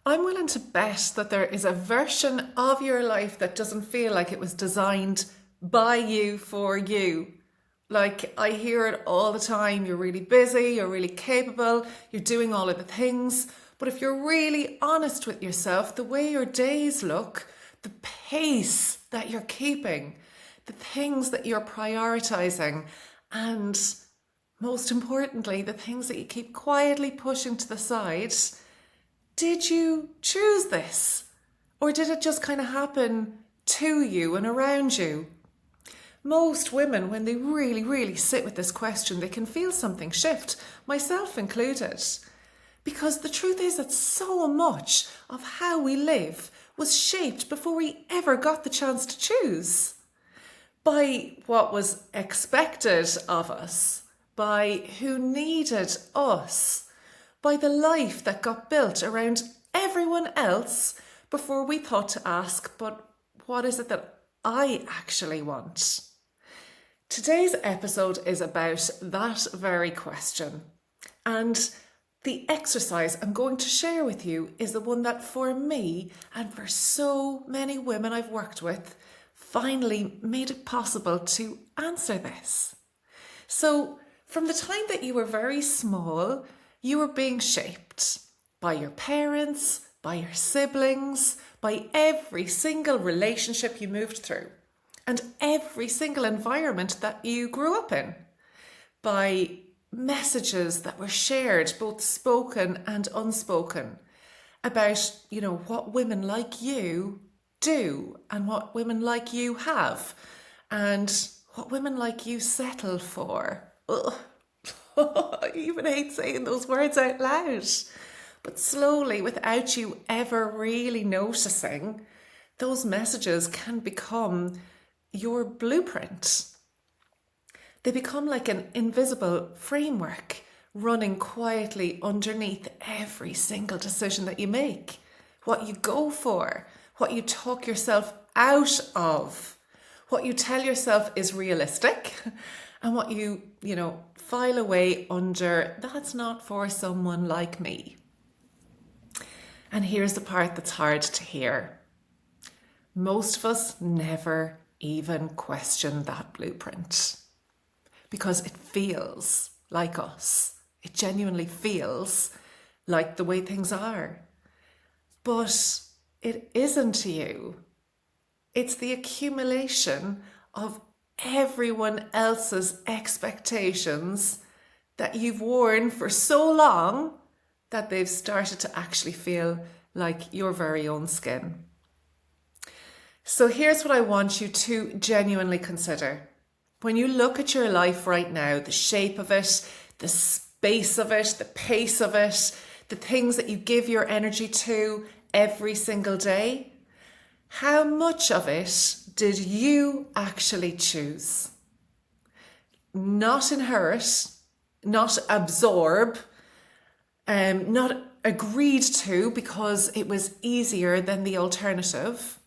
I'm willing to bet that there is a version of your life that doesn't feel like it was designed by you for you. Like, I hear it all the time. You're really busy, you're really capable, you're doing all of the things. But if you're really honest with yourself, the way your days look, the pace that you're keeping, the things that you're prioritizing, and most importantly, the things that you keep quietly pushing to the side, did you choose this? Or did it just kind of happen to you and around you? Most women, when they really, really sit with this question, they can feel something shift, myself included. Because the truth is that so much of how we live was shaped before we ever got the chance to choose. By what was expected of us, by who needed us, by the life that got built around everyone else before we thought to ask, but what is it that I actually want? Today's episode is about that very question. And the exercise I'm going to share with you is the one that for me and for so many women I've worked with finally made it possible to answer this. So from the time that you were very small, you were being shaped by your parents, by your siblings, by every single relationship you moved through, and every single environment that you grew up in, by messages that were shared, both spoken and unspoken, about, what women like you do and what women like you have and what women like you settle for. Ugh. I even hate saying those words out loud. But slowly, without you ever really noticing, those messages can become your blueprint. They become like an invisible framework running quietly underneath every single decision that you make. What you go for, what you talk yourself out of, what you tell yourself is realistic, and what you file away under, that's not for someone like me. And here's the part that's hard to hear. Most of us never even question that blueprint because it feels like us. It genuinely feels like the way things are. But it isn't you. It's the accumulation of everyone else's expectations that you've worn for so long that they've started to actually feel like your very own skin. So here's what I want you to genuinely consider. When you look at your life right now, the shape of it, the space of it, the pace of it, the things that you give your energy to every single day, how much of it did you actually choose? Not inherit, not absorb, not agreed to because it was easier than the alternative.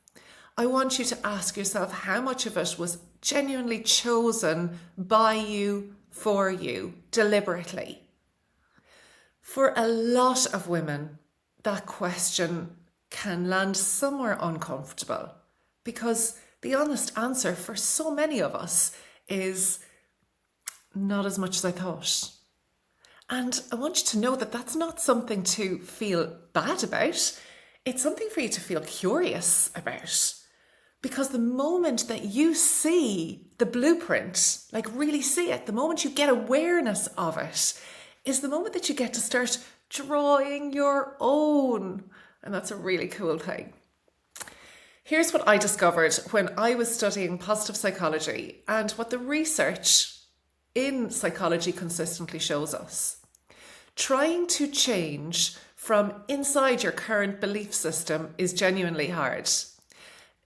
I want you to ask yourself how much of it was genuinely chosen by you, for you, deliberately. For a lot of women, that question can land somewhere uncomfortable because the honest answer for so many of us is not as much as I thought. And I want you to know that that's not something to feel bad about. It's something for you to feel curious about. Because the moment that you see the blueprint, like really see it, the moment you get awareness of it, is the moment that you get to start drawing your own. And that's a really cool thing. Here's what I discovered when I was studying positive psychology and what the research in psychology consistently shows us. Trying to change from inside your current belief system is genuinely hard.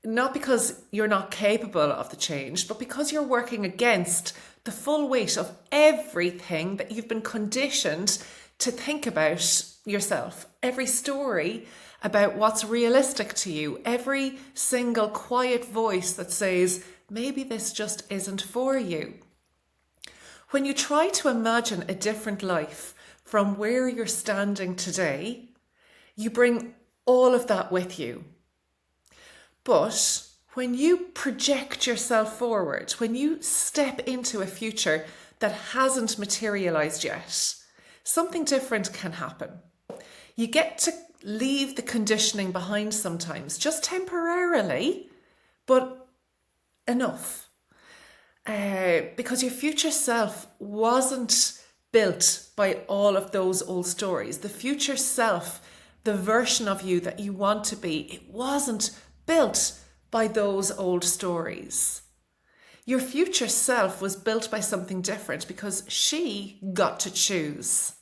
Not because you're not capable of the change, but because you're working against the full weight of everything that you've been conditioned to think about yourself. Every story about what's realistic to you, every single quiet voice that says, maybe this just isn't for you. When you try to imagine a different life from where you're standing today, you bring all of that with you. But when you project yourself forward, when you step into a future that hasn't materialized yet, something different can happen. You get to leave the conditioning behind sometimes, just temporarily, but enough. Because your future self wasn't built by all of those old stories. The future self, the version of you that you want to be, it wasn't built by those old stories. Your future self was built by something different because she got to choose.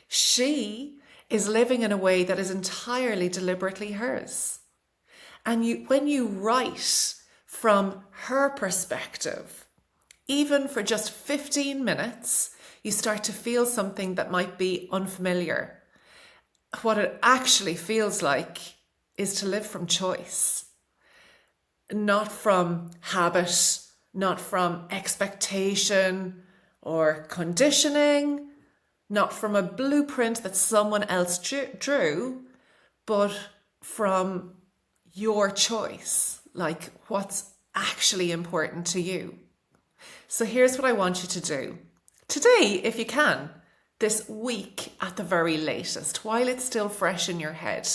She is living in a way that is entirely deliberately hers. And when you write from her perspective, even for just 15 minutes, you start to feel something that might be unfamiliar. What it actually feels like is to live from choice, not from habit, not from expectation or conditioning, not from a blueprint that someone else drew, but from your choice, like what's actually important to you. So here's what I want you to do. Today, if you can, this week at the very latest, while it's still fresh in your head,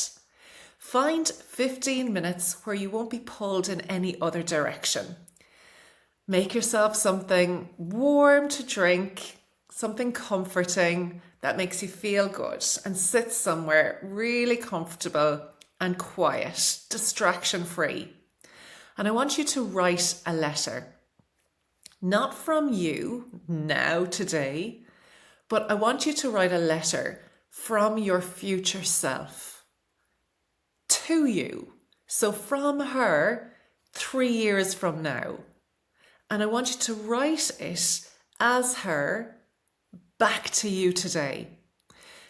find 15 minutes where you won't be pulled in any other direction. Make yourself something warm to drink, something comforting that makes you feel good, and sit somewhere really comfortable and quiet, distraction-free. And I want you to write a letter. Not from you now, today, but I want you to write a letter from your future self to you. So from her 3 years from now. And I want you to write it as her back to you today.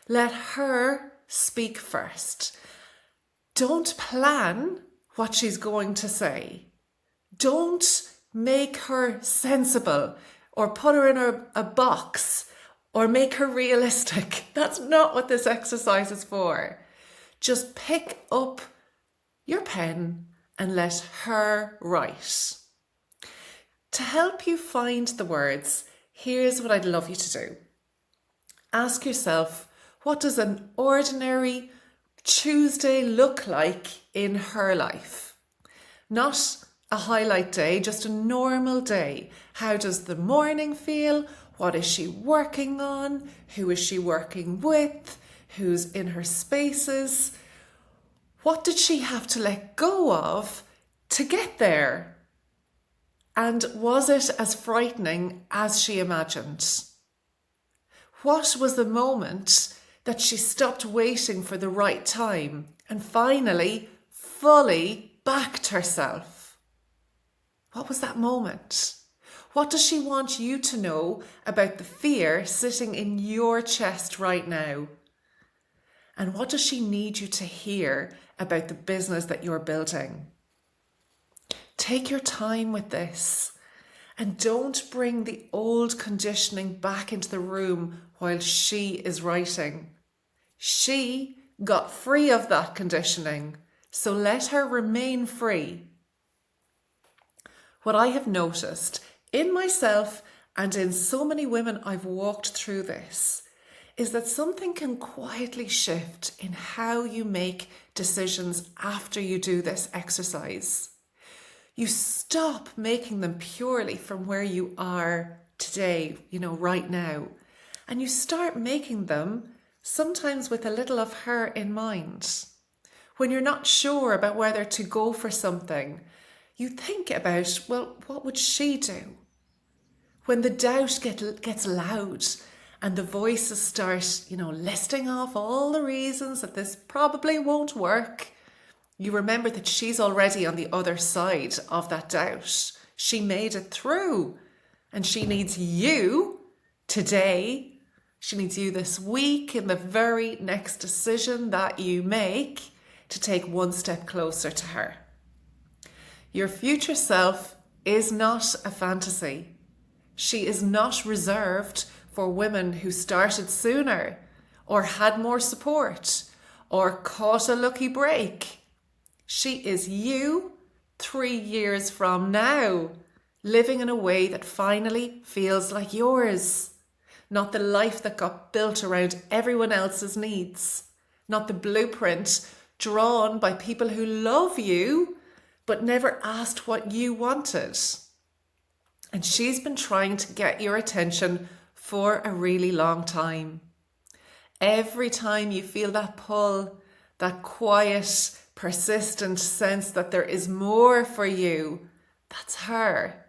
Let her speak first. Don't plan what she's going to say. Don't make her sensible or put her in a box or make her realistic. That's not what this exercise is for. Just pick up your pen and let her write. To help you find the words, here's what I'd love you to do. Ask yourself, what does an ordinary Tuesday look like in her life? Not a highlight day, just a normal day. How does the morning feel? What is she working on? Who is she working with? Who's in her spaces? What did she have to let go of to get there? And was it as frightening as she imagined? What was the moment that she stopped waiting for the right time and finally fully backed herself? What was that moment? What does she want you to know about the fear sitting in your chest right now? And what does she need you to hear about the business that you're building? Take your time with this and don't bring the old conditioning back into the room while she is writing. She got free of that conditioning, so let her remain free. What I have noticed in myself and in so many women I've walked through this is that something can quietly shift in how you make decisions after you do this exercise. You stop making them purely from where you are today, right now, and you start making them sometimes with a little of her in mind. When you're not sure about whether to go for something, you think about, well, what would she do? When the doubt gets loud and the voices start, listing off all the reasons that this probably won't work, you remember that she's already on the other side of that doubt. She made it through, and she needs you today. She needs you this week in the very next decision that you make to take one step closer to her. Your future self is not a fantasy. She is not reserved for women who started sooner or had more support or caught a lucky break. She is you 3 years from now, living in a way that finally feels like yours. Not the life that got built around everyone else's needs. Not the blueprint drawn by people who love you but never asked what you wanted. And she's been trying to get your attention for a really long time. Every time you feel that pull, that quiet, persistent sense that there is more for you, that's her.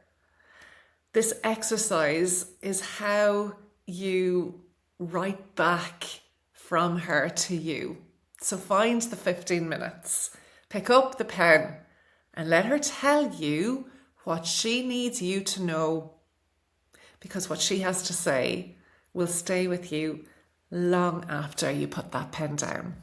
This exercise is how you write back from her to you. So find the 15 minutes, pick up the pen, and let her tell you what she needs you to know. Because what she has to say will stay with you long after you put that pen down.